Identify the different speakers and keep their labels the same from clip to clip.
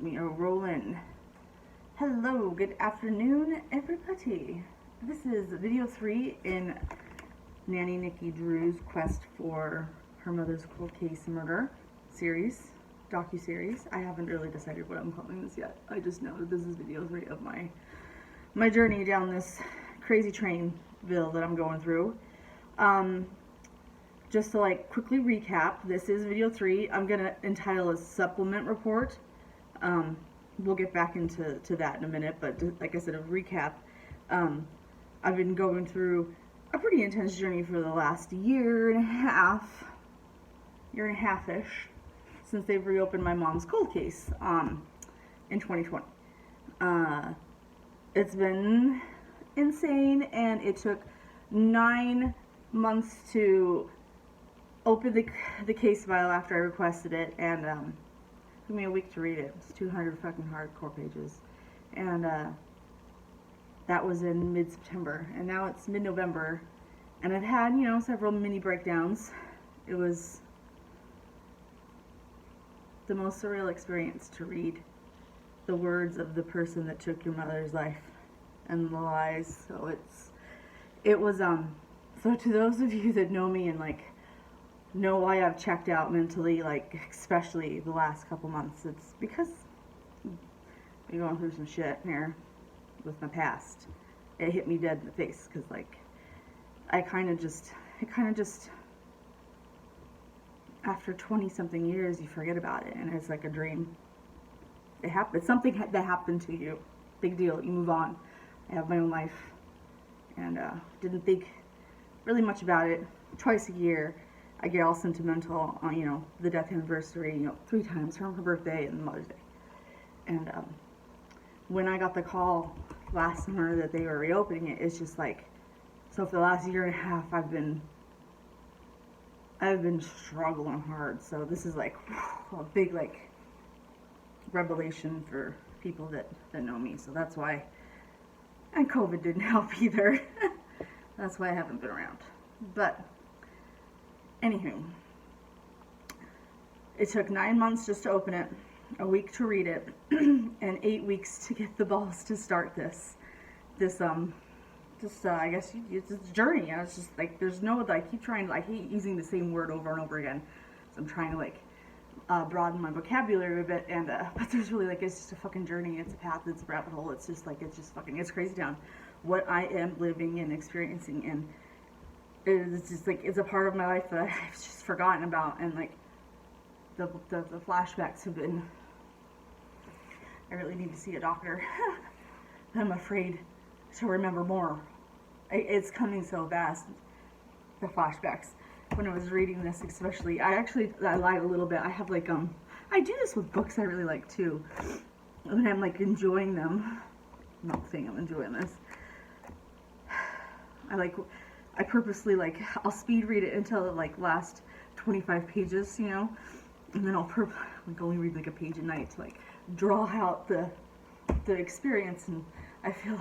Speaker 1: We are rolling. Hello, good afternoon, everybody. This is video 3 in Nanny Nikki Drew's quest for her mother's cold case murder series, docu-series. I haven't really decided what I'm calling this yet. I just know that this is video 3 of my journey down this crazy trainville that I'm going through. Just to quickly recap, this is video 3. I'm gonna entitle a supplement report. We'll get back into that in a minute, but like I said, a recap. I've been going through a pretty intense journey for the last year and a half-ish, since they've reopened my mom's cold case in 2020. It's been insane, and it took 9 months to open the case file after I requested it, and it took me a week to read it. It's 200 fucking hardcore pages, and that was in mid-September, and now it's mid-November, and I've had, several mini breakdowns. It was the most surreal experience to read the words of the person that took your mother's life and the lies. So it was so to those of you that know me and know why I've checked out mentally, especially the last couple months, it's because I'm going through some shit here with my past. It hit me dead in the face, because it kind of just after 20-something years, you forget about it, and it's like a dream. It's something that happened to you. Big deal. You move on. I have my own life, and didn't think really much about it. Twice a year, I get all sentimental on, the death anniversary, 3 times, her birthday and Mother's Day. And when I got the call last summer that they were reopening it, it's just so for the last year and a half, I've been struggling hard. So this is a big revelation for people that know me. So that's why, and COVID didn't help either. That's why I haven't been around. But anywho, it took 9 months just to open it, a week to read it, and 8 weeks to get the balls to start this I guess it's a journey. I was just there's no, I keep trying I hate using the same word over and over again. So I'm trying to broaden my vocabulary a bit, and but there's really it's just a fucking journey. It's a path. It's a rabbit hole. It's just it's crazy town. What I am living and experiencing, and it's just it's a part of my life that I've just forgotten about, and the flashbacks have been. I really need to see a doctor. I'm afraid to remember more. It's coming so fast. The flashbacks. When I was reading this, especially, I lied a little bit. I have I do this with books I really like too, and I'm enjoying them. I'm not saying I'm enjoying this. I purposely I'll speed read it until the last 25 pages, and then I'll only read a page a night to draw out the experience. And I feel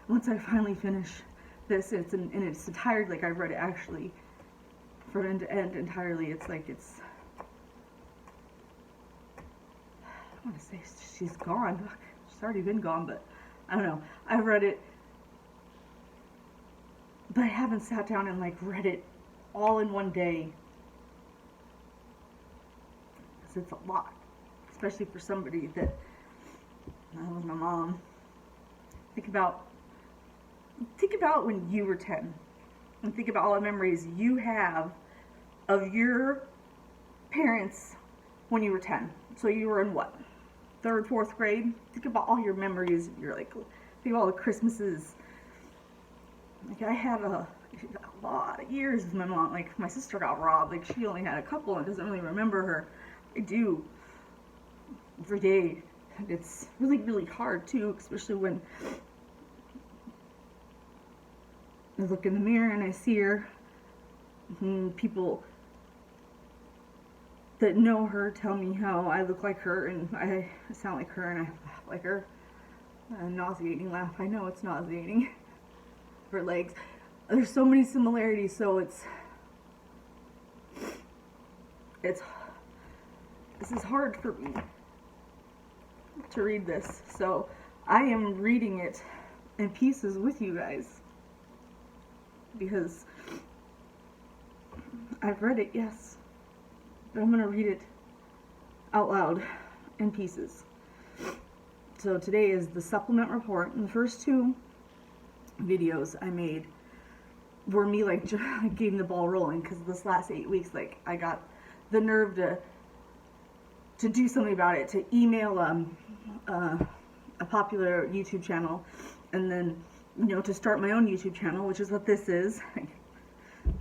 Speaker 1: once I finally finish this, it's entirely I've read it actually from end to end entirely. It's I want to say she's gone. She's already been gone, but I don't know. I've read it, but I haven't sat down and read it all in one day, because it's a lot, especially for somebody that was my mom. Think about when you were 10, and think about all the memories you have of your parents when you were 10. So you were in what, 3rd, 4th grade? Think about all your memories. You're think of all the Christmases. I had a lot of years with my mom. My sister got robbed. She only had a couple and doesn't really remember her. I do. Every day. And it's really, really hard too, especially when I look in the mirror and I see her. People that know her tell me how I look like her, and I sound like her, and I laugh like her. A nauseating laugh. I know it's nauseating. Her legs. There's so many similarities, so this is hard for me. to read this. So I am reading it in pieces with you guys. Because I've read it, yes. But I'm going to read it out loud in pieces. So today is the supplement report. And the first two videos I made were me like getting the ball rolling, because this last 8 weeks, like, I got the nerve to do something about it, to email a popular YouTube channel, and then, you know, to start my own YouTube channel, which is what this is. You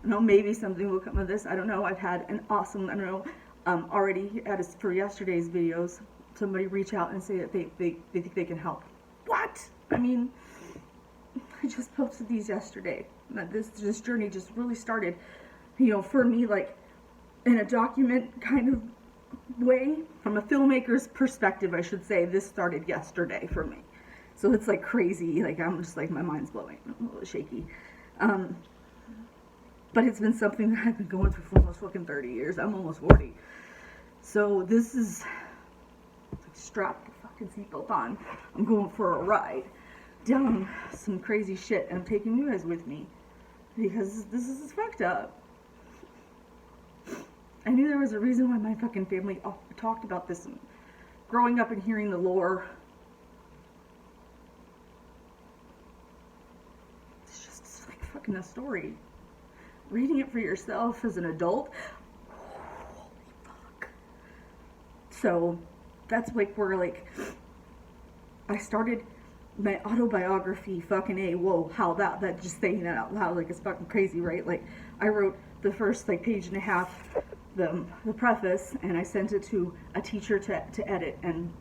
Speaker 1: know, maybe something will come of this. I don't know. I've had an awesome, I don't know, already for yesterday's videos, somebody reach out and say that they think they can help. What? I mean, I just posted these yesterday. This journey just really started, you know, for me, like, in a document kind of way, from a filmmaker's perspective, I should say. This started yesterday for me. So it's like crazy. Like, I'm just like, my mind's blowing. I'm a little shaky. But it's been something that I've been going through for almost fucking 30 years. I'm almost 40. So this is, like, strap the fucking seatbelt on. I'm going for a ride down some crazy shit, and I'm taking you guys with me, because this is fucked up. I knew there was a reason why my fucking family talked about this, and growing up and hearing the lore. It's just like fucking a story. Reading it for yourself as an adult, holy fuck. So that's like where, like, I started my autobiography, fucking A. Whoa, how that just saying that out loud, like, it's fucking crazy, right? Like, I wrote the first, like, page and a half, the preface, and I sent it to a teacher to edit, and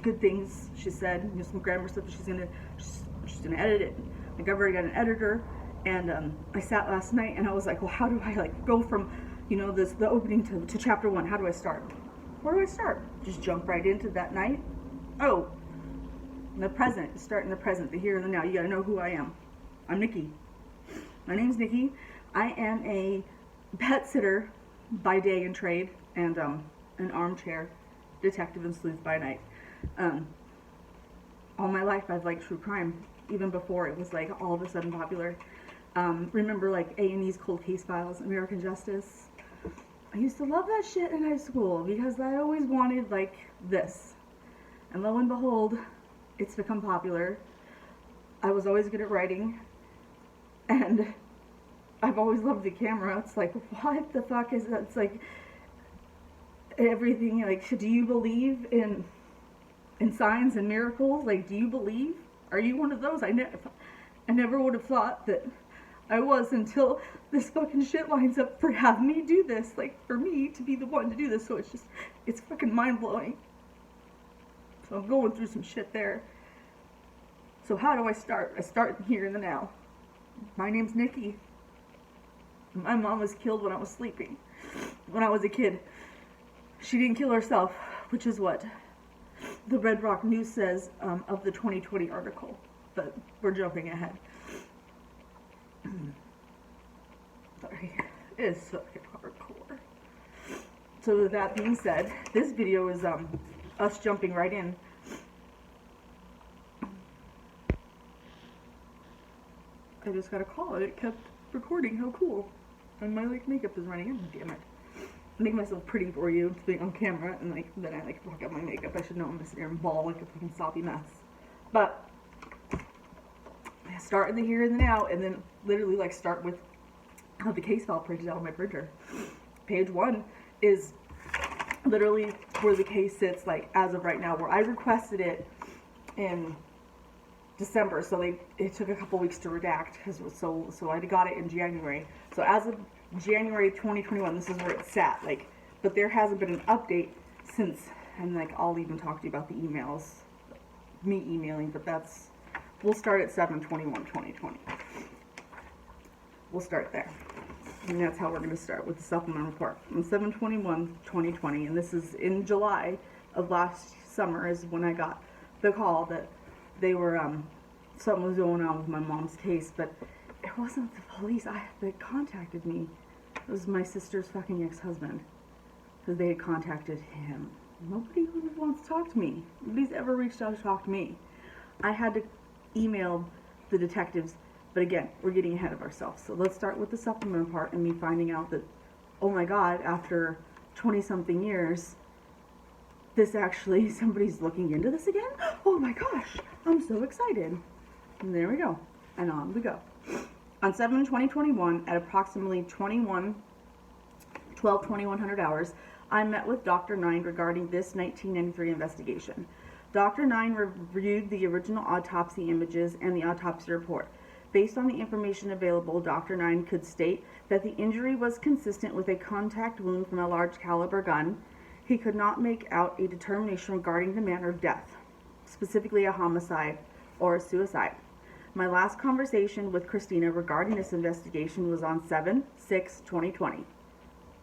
Speaker 1: good things she said, you know, some grammar stuff, she's gonna edit it. Like, I've already got an editor, and I sat last night and I was like, well, how do I, like, go from, you know, the opening to chapter 1? How do I start? Where do I start? Just jump right into that night? Oh, in the present. Start in the present, the here and the now. You gotta know who I am. I'm Nikki. My name's Nikki. I am a pet sitter by day and trade, and an armchair detective and sleuth by night. All my life I've liked true crime, even before it was, like, all of a sudden popular. Remember, like, A&E's Cold Case Files, American Justice? I used to love that shit in high school because I always wanted, like, this. And lo and behold, it's become popular. I was always good at writing, and I've always loved the camera. It's like, what the fuck is that? It's like everything, like, do you believe in signs and miracles? Like, do you believe? Are you one of those? I never would have thought that I was, until this fucking shit lines up for having me do this. Like, for me to be the one to do this. So it's fucking mind-blowing. So I'm going through some shit there. So how do I start? I start here in the now. My name's Nikki. My mom was killed when I was sleeping. When I was a kid. She didn't kill herself, which is what the Red Rock News says of the 2020 article. But we're jumping ahead. Sorry. It is fucking hardcore. So with that being said, this video is us jumping right in. I just got a call and it kept recording. How cool. And my, like, makeup is running in. Damn it. I make myself pretty for you to be on camera, and, like, then I, like, fuck up my makeup. I should know I'm sitting here and ball like a fucking sloppy mess. But I start in the here and the now, and then literally, like, start with how the case file printed out on my printer. Page 1 is literally where the case sits, like, as of right now, where I requested it in December, so it took a couple weeks to redact, because so I got it in January. So as of January 2021, this is where it sat, like, but there hasn't been an update since, and, like, I'll even talk to you about the emails, me emailing, but we'll start at 7/21/2020. We'll start there. And that's how we're going to start with the supplement report. On 7/21/2020, and this is in July of last summer, is when I got the call that they were, something was going on with my mom's case, but it wasn't the police that contacted me. It was my sister's fucking ex-husband, because they had contacted him. Nobody wants to talk to me. Nobody's ever reached out to talk to me. I had to email the detectives, but again, we're getting ahead of ourselves. So let's start with the supplement part and me finding out that, oh my God, after 20 something years, this actually, somebody's looking into this again? Oh my gosh, I'm so excited. And there we go. And on we go. On 7/20/21 at approximately 2100 hours, I met with Dr. Nine regarding this 1993 investigation. Dr. Nine reviewed the original autopsy images and the autopsy report. Based on the information available, Dr. Nine could state that the injury was consistent with a contact wound from a large caliber gun. He could not make out a determination regarding the manner of death, specifically a homicide or a suicide. My last conversation with Christina regarding this investigation was on 7/6/2020,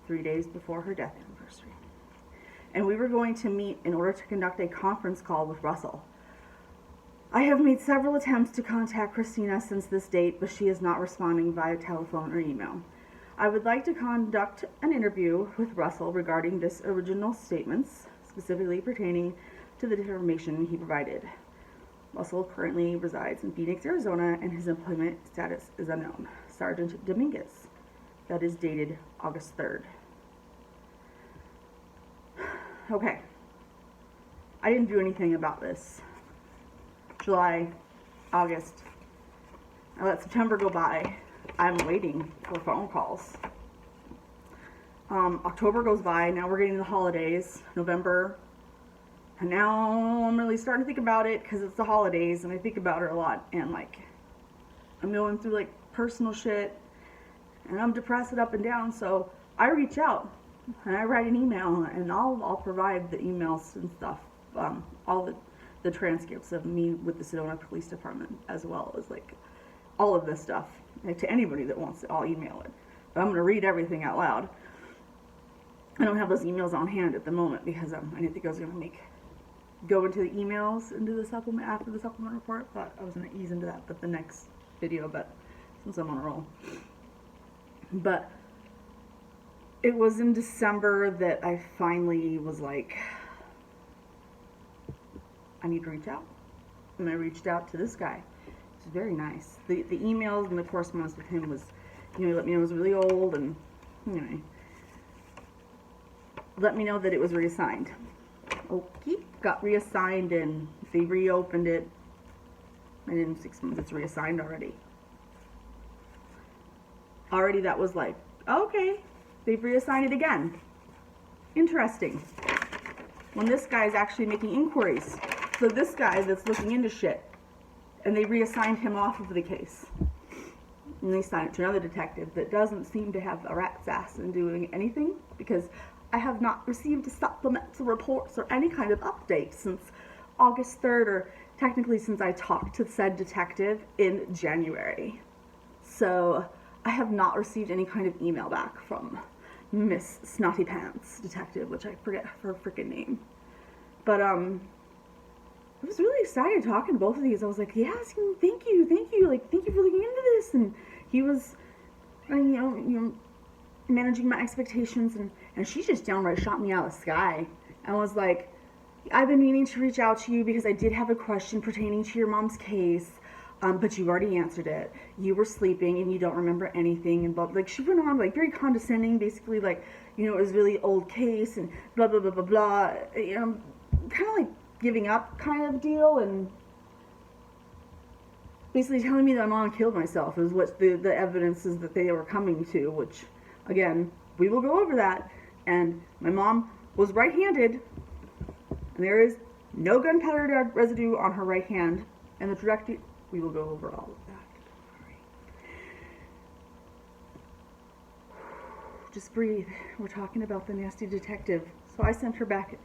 Speaker 1: 3 days before her death anniversary. And we were going to meet in order to conduct a conference call with Russell. I have made several attempts to contact Christina since this date, but she is not responding via telephone or email. I would like to conduct an interview with Russell regarding this original statements, specifically pertaining to the information he provided. Russell currently resides in Phoenix, Arizona, and his employment status is unknown. Sergeant Dominguez. That is dated August 3rd. Okay. I didn't do anything about this. July, August. I let September go by. I'm waiting for phone calls. October goes by. Now we're getting the holidays. November. And now I'm really starting to think about it because it's the holidays and I think about her a lot. And like, I'm going through like personal shit and I'm depressed and up and down. So I reach out and I write an email and I'll provide the emails and stuff. All the transcripts of me with the Sedona Police Department, as well as like all of this stuff, like, to anybody that wants it. I'll email it, but I'm going to read everything out loud. I don't have those emails on hand at the moment because I didn't think I was going to go into the emails into the supplement after the supplement report. But I was going to ease into that, but the next video. But since I'm on a roll, but it was in December that I finally was like, I need to reach out. And I reached out to this guy. He's very nice. The emails and the correspondence with him was, he let me know it was really old, and anyway, let me know that it was reassigned. Okay, got reassigned and they reopened it, and in 6 months it's reassigned already. Already that was like, okay, they've reassigned it again. Interesting. When this guy's actually making inquiries. So this guy that's looking into shit, and they reassigned him off of the case. And they signed it to another detective that doesn't seem to have a rat's ass in doing anything, because I have not received supplemental reports or any kind of update since August 3rd, or technically since I talked to said detective in January. So I have not received any kind of email back from Miss Snotty Pants Detective, which I forget her freaking name. But I was really excited talking to both of these. I was like, yes, thank you, like, thank you for looking into this. And he was, you know, managing my expectations, and she just downright shot me out of the sky and was like, I've been meaning to reach out to you because I did have a question pertaining to your mom's case, but you already answered it. You were sleeping and you don't remember anything, and blah, like, she went on like very condescending, basically like, you know, it was a really old case and blah blah blah blah blah, you know, kind of like giving up kind of deal, and basically telling me that my mom killed myself is what the evidence is that they were coming to, which again, we will go over that. And my mom was right-handed, and there is no gunpowder residue on her right hand, and the trajectory, we will go over all of that. Just breathe. We're talking about the nasty detective. So I sent her back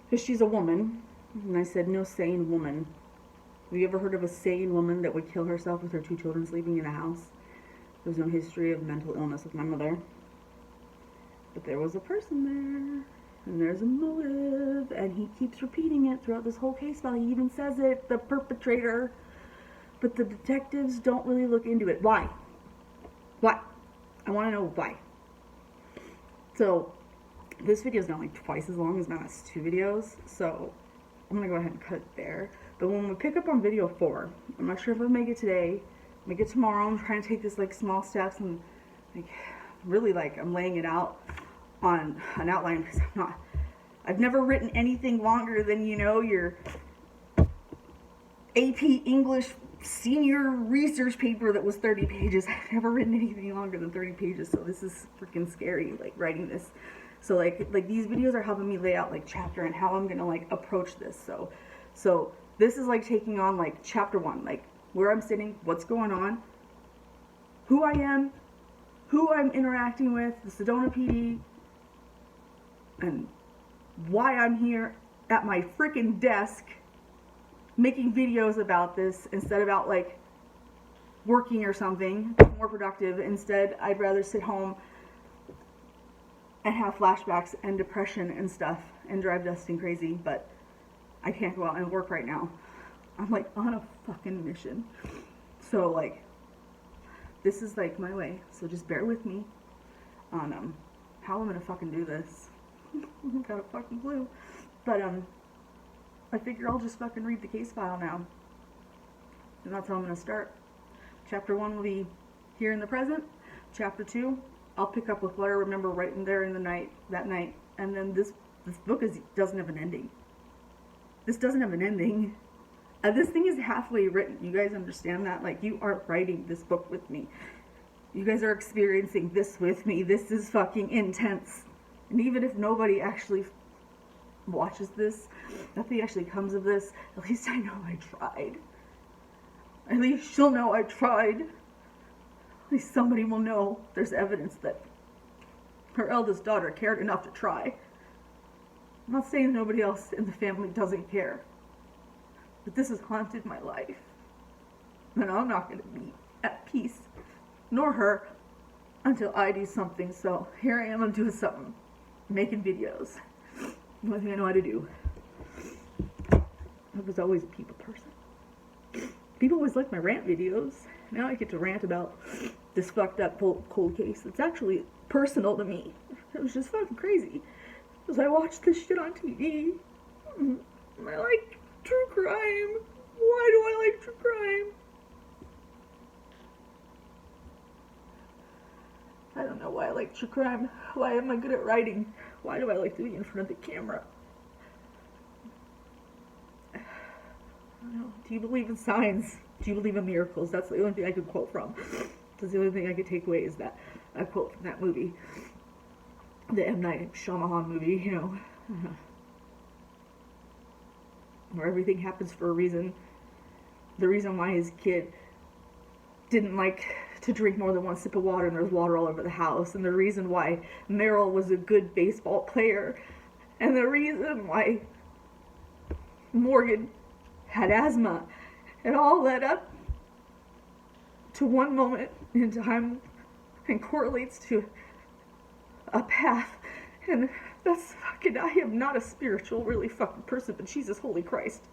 Speaker 1: because she's a woman, and I said, no sane woman. Have you ever heard of a sane woman that would kill herself with her 2 children sleeping in a house? There's no history of mental illness with my mother. But there was a person there, and there's a motive, and he keeps repeating it throughout this whole case file. He even says it, the perpetrator. But the detectives don't really look into it. Why? Why? I want to know why. So, This video is not like twice as long as my last 2 videos, so I'm gonna go ahead and cut it there. But when we pick up on video 4, I'm not sure if I'll make it today, make it tomorrow. I'm trying to take this like small steps and like really like I'm laying it out on an outline because I've never written anything longer than, you know, your AP English senior research paper that was 30 pages. I've never written anything longer than 30 pages, so this is freaking scary, like writing this. So like these videos are helping me lay out like chapter and how I'm gonna like approach this. So this is like taking on like chapter 1, like where I'm sitting, what's going on, who I am, who I'm interacting with, the Sedona PD, and why I'm here at my freaking desk making videos about this instead of out like working or something more productive. Instead, I'd rather sit home and have flashbacks and depression and stuff and drive Dustin crazy, but I can't go out and work right now. I'm like on a fucking mission. So like this is like my way. So just bear with me on how I'm gonna fucking do this. I got a fucking clue. But I figure I'll just fucking read the case file now. And that's how I'm gonna start. Chapter 1 will be here in the present. Chapter 2, I'll pick up with what I remember right in there in the night, that night. And then this book doesn't have an ending. This doesn't have an ending. This thing is halfway written. You guys understand that? Like, you are writing this book with me. You guys are experiencing this with me. This is fucking intense. And even if nobody actually watches this, nothing actually comes of this, at least I know I tried. At least she'll know I tried. At least somebody will know there's evidence that her eldest daughter cared enough to try. I'm not saying nobody else in the family doesn't care, but this has haunted my life. And I'm not going to be at peace, nor her, until I do something. So here I am, I'm doing something. Making videos. The only thing I know how to do. I was always a people person. People always like my rant videos. Now I get to rant about this fucked up cold case. It's actually personal to me. It was just fucking crazy. Because I watched this shit on TV. And I like true crime. Why do I like true crime? I don't know why I like true crime. Why am I good at writing? Why do I like to be in front of the camera? I don't know. Do you believe in signs? Do you believe in miracles? That's the only thing I could quote from. That's the only thing I could take away is that a quote from that movie. The M. Night Shyamalan movie, you know. Where everything happens for a reason. The reason why his kid didn't like to drink more than one sip of water and there's water all over the house, and the reason why Meryl was a good baseball player, and the reason why Morgan had asthma. It all led up to one moment in time and correlates to a path, and that's fucking, I am not a spiritual really fucking person, but Jesus holy Christ,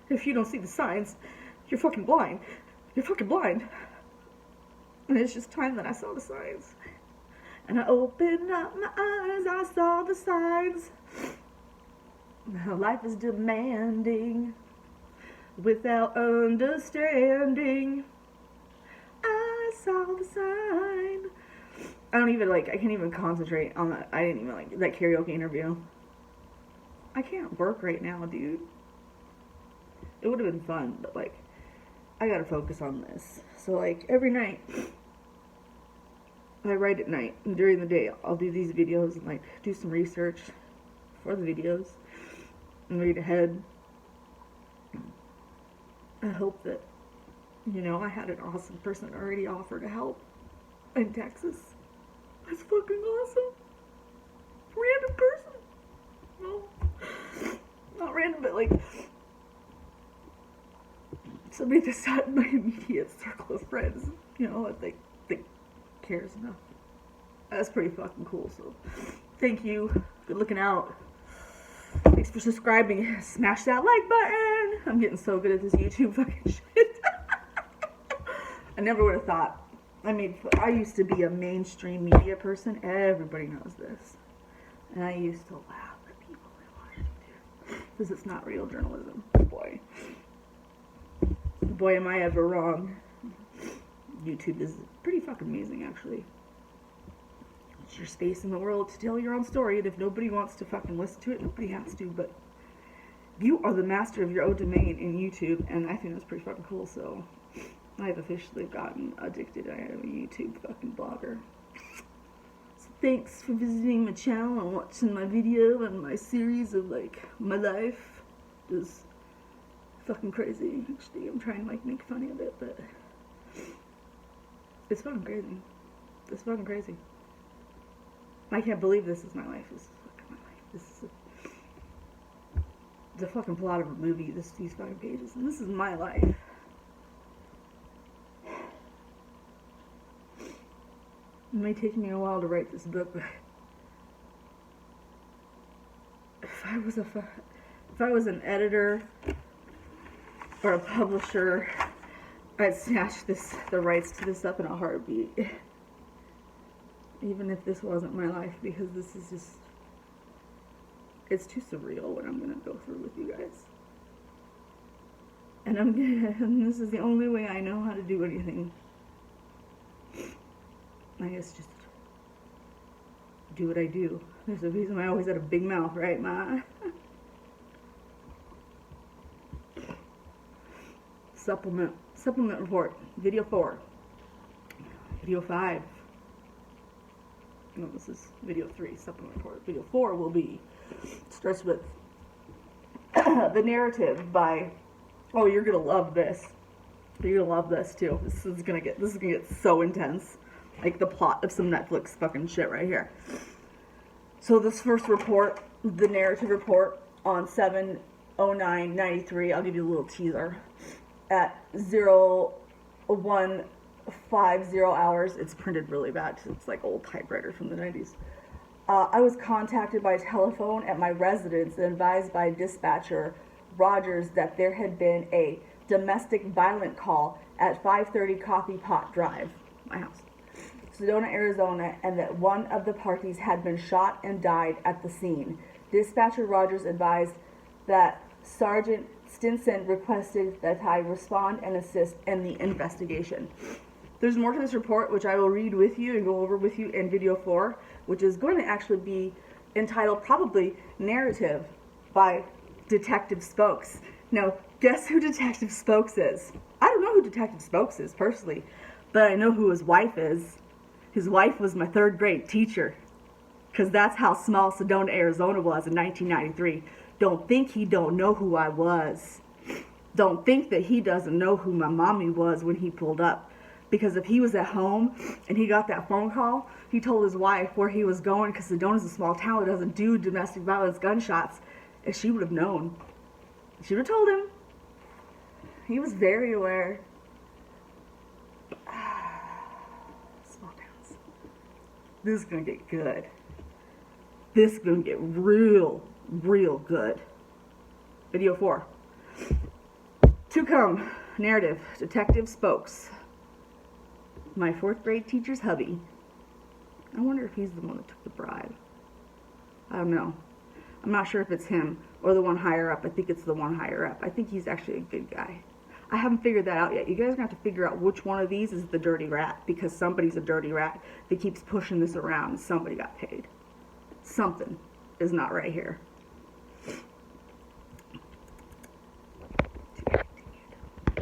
Speaker 1: if you don't see the signs, you're fucking blind. You're fucking blind. And it's just time that I saw the signs. And I opened up my eyes, I saw the signs. Now life is demanding without understanding. I saw the sign. I can't even concentrate on that. I didn't even like that karaoke interview. I can't work right now, dude. It would have been fun, but like, I gotta focus on this. So like, every night, I write at night, and during the day, I'll do these videos and like, do some research for the videos, and read ahead. I hope that, you know, I had an awesome person already offer to help in Texas. That's fucking awesome. Random person. Well, not random, but like, somebody that's not in my immediate circle of friends, you know, that they cares enough. That's pretty fucking cool, so thank you. Good looking out. Thanks for subscribing. Smash that like button. I'm getting so good at this YouTube fucking shit. I never would have thought. I mean, I used to be a mainstream media person. Everybody knows this. And I used to laugh at people in Washington because it's not real journalism. Boy, am I ever wrong. YouTube is pretty fucking amazing, actually. It's your space in the world to tell your own story, and if nobody wants to fucking listen to it, nobody has to, but you are the master of your own domain in YouTube, and I think that's pretty fucking cool, so I've officially gotten addicted. I am a YouTube fucking blogger. So thanks for visiting my channel and watching my video and my series of, like, my life. Is fucking crazy. Actually, I'm trying to, like, make fun of it, but it's fucking crazy. It's fucking crazy. I can't believe this is my life. This is fucking my life. This is the fucking plot of a movie, these fucking pages, and this is my life. It may take me a while to write this book, but if I was an editor or a publisher, I'd snatch the rights to this up in a heartbeat. Even if this wasn't my life, because this is just, it's too surreal what I'm gonna go through with you guys. And this is the only way I know how to do anything. I guess just do what I do. There's a reason I always had a big mouth, right, Ma? Supplement report. Video 4. Video 5. No, this is video 3, supplement report. Video 4 will be, starts with the narrative by, oh, you're gonna love this. You're gonna love this too. This is gonna get so intense. Like the plot of some Netflix fucking shit right here. So this first report, the narrative report on 7/09/93, I'll give you a little teaser. At 0150 hours, it's printed really bad because it's like old typewriter from the 90s. I was contacted by telephone at my residence and advised by dispatcher Rogers that there had been a domestic violent call at 530 Coffee Pot Drive, my house, Sedona, Arizona, and that one of the parties had been shot and died at the scene. Dispatcher Rogers advised that Sergeant Stinson requested that I respond and assist in the investigation. There's more to this report, which I will read with you and go over with you in video 4, which is going to actually be entitled probably Narrative by Detective Spokes. Now, guess who Detective Spokes is? I don't know who Detective Spokes is personally, but I know who his wife is. His wife was my 3rd grade teacher, because that's how small Sedona, Arizona was in 1993. Don't think he don't know who I was. Don't think that he doesn't know who my mommy was when he pulled up. Because if he was at home and he got that phone call, he told his wife where he was going, because Sedona's a small town that doesn't do domestic violence gunshots, and she would have known. She would have told him. He was very aware. Small towns. This is going to get good. This is going to get real good. Video 4. To come, narrative, Detective Spokes. My 4th grade teacher's hubby. I wonder if he's the one that took the bribe. I don't know. I'm not sure if it's him or the one higher up. I think it's the one higher up. I think he's actually a good guy. I haven't figured that out yet. You guys are going to have to figure out which one of these is the dirty rat, because somebody's a dirty rat that keeps pushing this around and somebody got paid. Something is not right here.